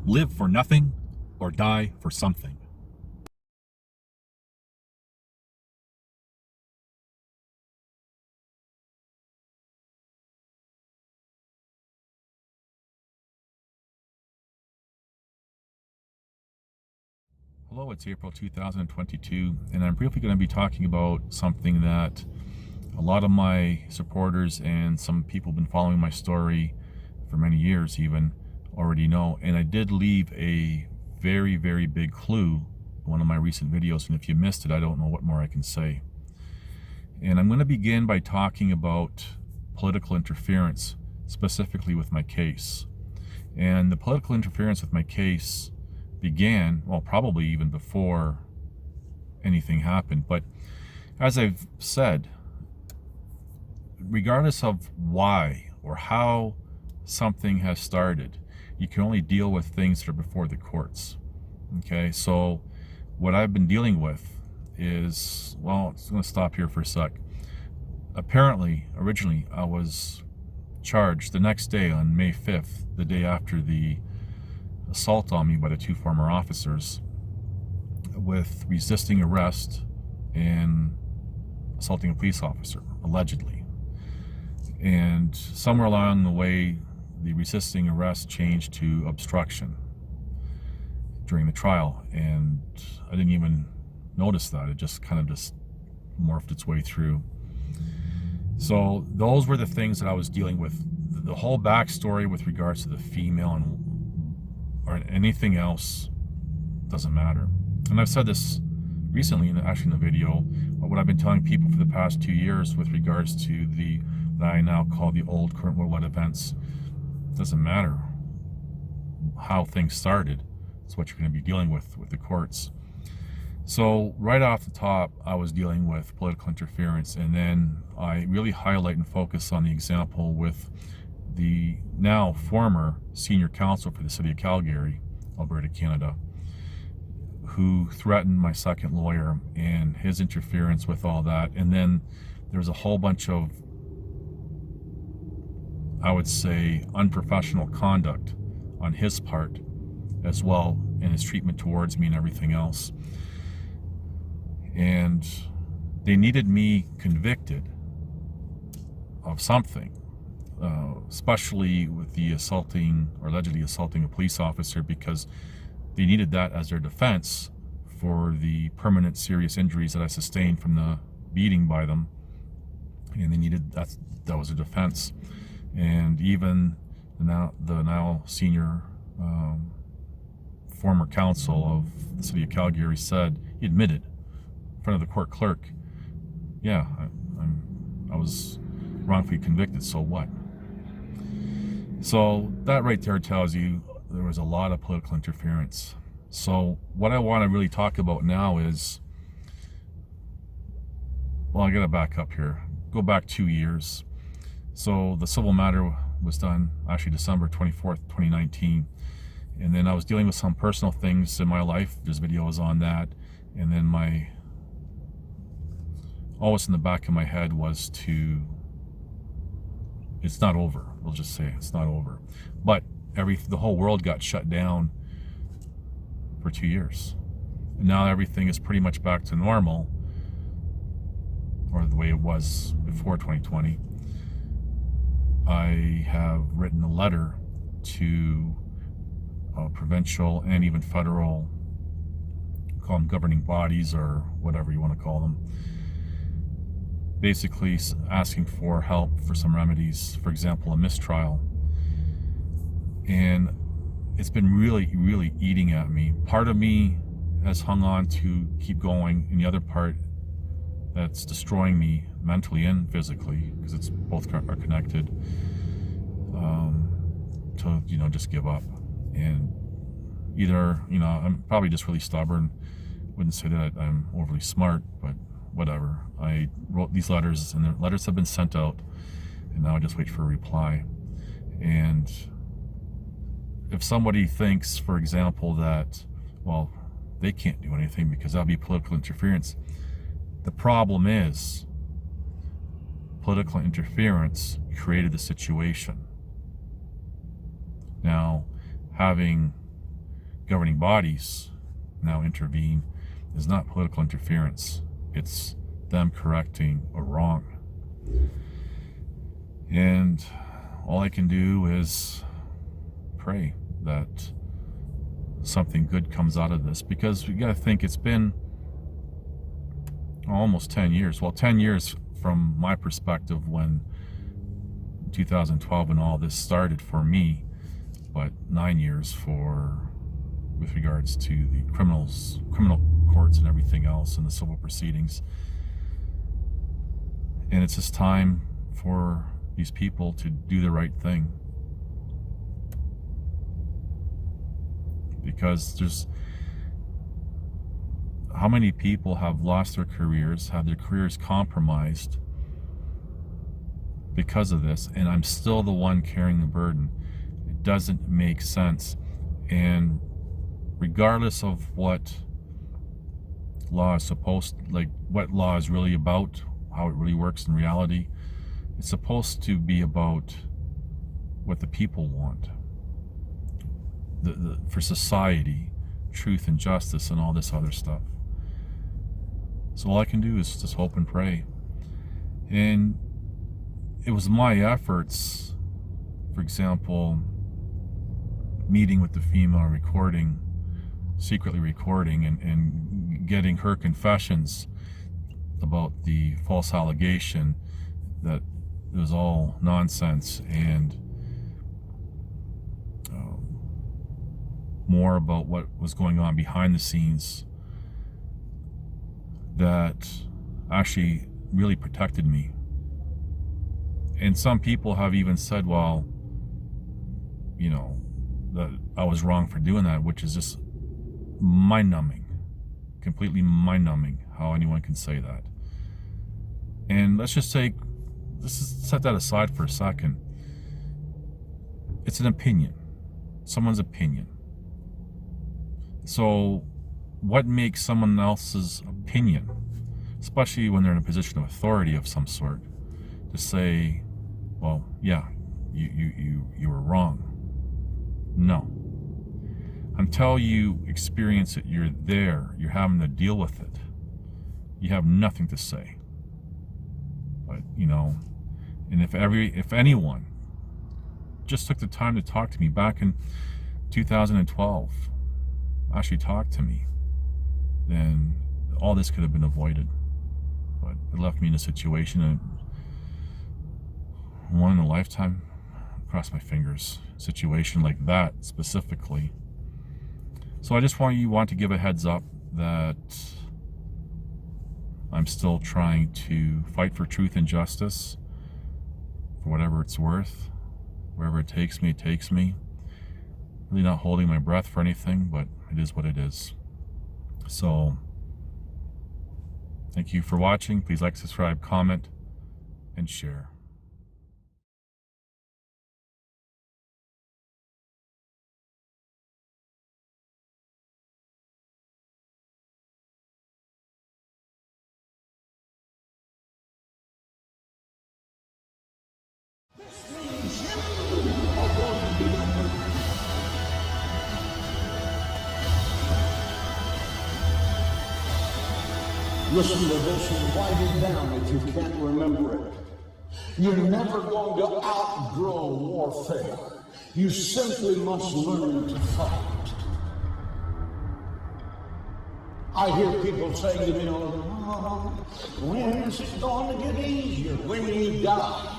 Live for nothing or die for something. Hello, it's April 2022, and I'm briefly going to be talking about something that a lot of my supporters and some people have been following my story for many years even already know. And I did leave a very, very big clue in one of my recent videos, and if you missed it, I don't know what more I can say. And I'm going to begin by talking about political interference, specifically with my case. And the political interference with my case began, well, probably even before anything happened. But as I've said, regardless of why or how something has started, you can only deal with things that are before the courts. Okay, so what I've been dealing with is, well, I'm going to stop here for a sec. Apparently, originally, I was charged the next day on May 5th, the day after the assault on me by the two former officers, with resisting arrest and assaulting a police officer, allegedly. And somewhere along the way, the resisting arrest changed to obstruction during the trial, and I didn't even notice that. It just kind of just morphed its way through. So those were the things that I was dealing with. The whole backstory with regards to the female and or anything else doesn't matter. And I've said this recently, actually in the video, what I've been telling people for the past 2 years with regards to the, what I now call the old current worldwide events. It doesn't matter how things started. It's what you're going to be dealing with the courts. So right off the top, I was dealing with political interference, and then I really highlight and focus on the example with the now former senior counsel for the City of Calgary, Alberta, Canada, who threatened my second lawyer and his interference with all that. And then there's a whole bunch of, I would say, unprofessional conduct on his part as well, in his treatment towards me and everything else. And they needed me convicted of something, especially with the assaulting or allegedly assaulting a police officer, because they needed that as their defense for the permanent serious injuries that I sustained from the beating by them. And they needed that was a defense. And even the now senior former counsel of the City of Calgary said, he admitted in front of the court clerk, yeah, I was wrongfully convicted, so what? So that right there tells you there was a lot of political interference. So what I want to really talk about now is, well, I gotta back up here, go back 2 years. So the civil matter was done actually December 24th, 2019. And then I was dealing with some personal things in my life. There's videos on that. And then always in the back of my head was it's not over. We'll just say it's not over. But the whole world got shut down for 2 years. And now everything is pretty much back to normal, or the way it was before 2020. I have written a letter to provincial and even federal, call them governing bodies or whatever you want to call them, basically asking for help for some remedies, for example, a mistrial. And it's been really, really eating at me. Part of me has hung on to keep going, and the other part that's destroying me mentally and physically, because it's both are connected, to just give up. And either, I'm probably just really stubborn. Wouldn't say that I'm overly smart, but whatever. I wrote these letters, and the letters have been sent out, and now I just wait for a reply. And if somebody thinks, for example, that, well, they can't do anything because that'll be political interference, the problem is political interference created the situation. Now, having governing bodies now intervene is not political interference. It's them correcting a wrong. And all I can do is pray that something good comes out of this, because we got to think it's been almost 10 years. Well, 10 years from my perspective when 2012 when all this started for me, but 9 years with regards to the criminal courts and everything else and the civil proceedings. And it's just time for these people to do the right thing, because there's how many people have lost their careers, had their careers compromised because of this, and I'm still the one carrying the burden. It doesn't make sense. And regardless of what law is what law is really about, how it really works in reality, it's supposed to be about what the people want. For society, truth and justice and all this other stuff. So all I can do is just hope and pray. And it was my efforts, for example, meeting with the female secretly recording and getting her confessions about the false allegation that it was all nonsense, and more about what was going on behind the scenes that actually really protected me. And some people have even said, well, you know, that I was wrong for doing that, which is just mind-numbing, completely mind-numbing how anyone can say that. And let's set that aside for a second. It's an opinion, someone's opinion. So what makes someone else's opinion, especially when they're in a position of authority of some sort, to say, well, yeah, you were wrong? No. Until you experience it, you're there, you're having to deal with it, you have nothing to say. But, you know, and if anyone just took the time to talk to me back in 2012, actually talk to me, then all this could have been avoided. But it left me in a situation, one in a lifetime, cross my fingers, situation like that specifically. So I just want to give a heads up that I'm still trying to fight for truth and justice, for whatever it's worth. Wherever it takes me, it takes me. Really not holding my breath for anything, but it is what it is. So, thank you for watching. Please like, subscribe, comment, and share. Listen to this and write it down if you can't remember it. You're never going to outgrow warfare. You simply must learn to fight. I hear people saying, you know, oh, when is it going to get easier? When you die.